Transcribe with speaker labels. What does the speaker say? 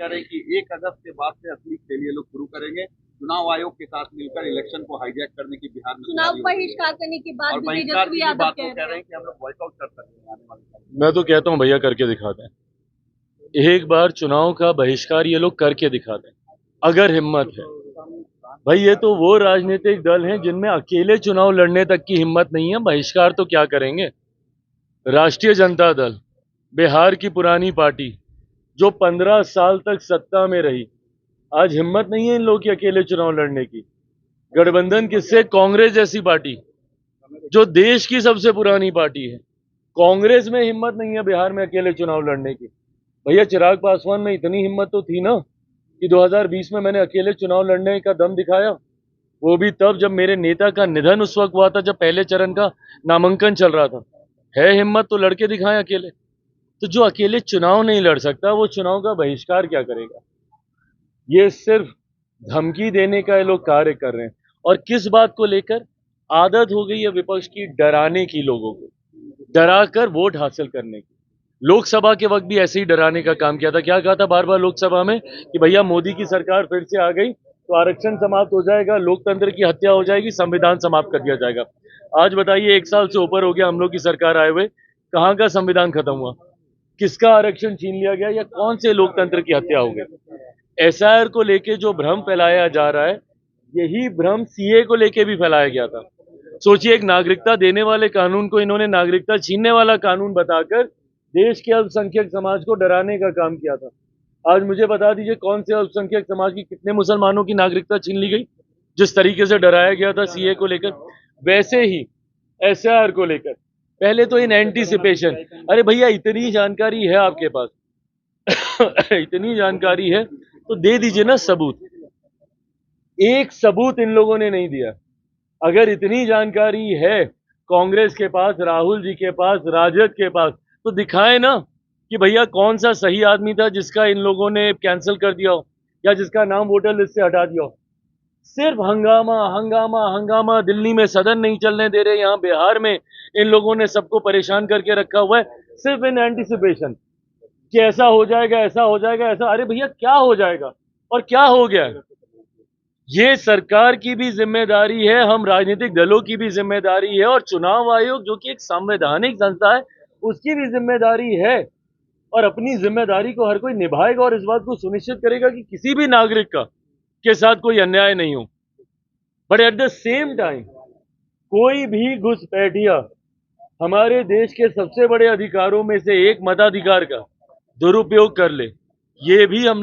Speaker 1: कह रहे हैं कि 1 अगस्त के बाद से असली खेल ये लोग शुरू करेंगे। चुनाव आयोग के साथ मिलकर इलेक्शन को हाईजैक करने की बिहार में
Speaker 2: चुनाव बहिष्कार करने की बात
Speaker 1: और
Speaker 2: भी
Speaker 1: बहिष्कार
Speaker 2: तेजस्वी
Speaker 1: की
Speaker 2: यादव
Speaker 1: बात
Speaker 2: कह
Speaker 1: कह
Speaker 2: रहे
Speaker 1: रहे
Speaker 2: हैं।
Speaker 1: हैं कि हम लोग बॉयकआउट कर सकते हैं आने वाले समय।
Speaker 3: मैं तो कहता हूँ भैया करके दिखा दें। एक बार चुनाव का बहिष्कार ये लोग करके दिखा दें, अगर हिम्मत है। भाई ये तो वो राजनीतिक दल हैं जिनमें अकेले चुनाव लड़ने तक की हिम्मत नहीं है, बहिष्कार तो क्या करेंगे। राष्ट्रीय जनता दल, बिहार की पुरानी पार्टी जो 15 साल तक सत्ता में रही, आज हिम्मत नहीं है इन लोगों की अकेले चुनाव लड़ने की। गठबंधन किससे? कांग्रेस जैसी पार्टी जो देश की सबसे पुरानी पार्टी है, कांग्रेस में हिम्मत नहीं है बिहार में अकेले चुनाव लड़ने की। भैया चिराग पासवान में इतनी हिम्मत तो थी ना कि 2020 में मैंने अकेले चुनाव लड़ने का दम दिखाया, वो भी तब जब मेरे नेता का निधन उस वक्त हुआ था, जब पहले चरण का नामांकन चल रहा था। है हिम्मत तो लड़के दिखाएं अकेले। तो जो अकेले चुनाव नहीं लड़ सकता वो चुनाव का बहिष्कार क्या करेगा। ये सिर्फ धमकी देने का ये लोग कार्य कर रहे हैं। और किस बात को लेकर? आदत हो गई है विपक्ष की डराने की, लोगों को डरा कर वोट हासिल करने की। लोकसभा के वक्त भी ऐसे ही डराने का काम किया था। क्या कहा था बार बार लोकसभा में कि भैया मोदी की सरकार फिर से आ गई तो आरक्षण समाप्त हो जाएगा, लोकतंत्र की हत्या हो जाएगी, संविधान समाप्त कर दिया जाएगा। आज बताइए 1 साल से ऊपर हो गया हम लोग की सरकार आए हुए, कहाँ का संविधान खत्म हुआ, किसका आरक्षण छीन लिया गया, या कौन से लोकतंत्र की हत्या हो गई। एसआईआर को लेके जो भ्रम फैलाया जा रहा है, यही भ्रम सीए को लेके भी फैलाया गया था। सोचिए, एक नागरिकता देने वाले कानून को इन्होंने नागरिकता छीनने वाला कानून बताकर देश के अल्पसंख्यक समाज को डराने का काम किया था। आज मुझे बता दीजिए कौन से अल्पसंख्यक समाज की, कितने मुसलमानों की नागरिकता छीन ली गई जिस तरीके से डराया गया था सीए को लेकर। वैसे ही एसआईआर को लेकर पहले तो इन एंटीसिपेशन, अरे भैया इतनी जानकारी है आपके पास इतनी जानकारी है तो दे दीजिए ना सबूत। एक सबूत इन लोगों ने नहीं दिया। अगर इतनी जानकारी है कांग्रेस के पास, राहुल जी के पास, राजद के पास, तो दिखाए ना कि भैया कौन सा सही आदमी था जिसका इन लोगों ने कैंसिल कर दिया हो या जिसका नाम वोटर लिस्ट से हटा दिया हो। सिर्फ हंगामा हंगामा हंगामा। दिल्ली में सदन नहीं चलने दे रहे, यहाँ बिहार में इन लोगों ने सबको परेशान करके रखा हुआ है, सिर्फ इन एंटीसिपेशन कि ऐसा हो जाएगा, ऐसा हो जाएगा, ऐसा। अरे भैया क्या हो जाएगा और क्या हो गया? ये सरकार की भी जिम्मेदारी है, हम राजनीतिक दलों की भी जिम्मेदारी है, और चुनाव आयोग जो कि एक संवैधानिक संस्था है उसकी भी जिम्मेदारी है। और अपनी जिम्मेदारी को हर कोई निभाएगा और इस बात को सुनिश्चित करेगा कि किसी भी नागरिक का के साथ कोई अन्याय नहीं हो। But at the same time कोई भी घुसपैठिया हमारे देश के सबसे बड़े अधिकारों में से एक मताधिकार का दुरुपयोग कर ले, ये भी हम लोग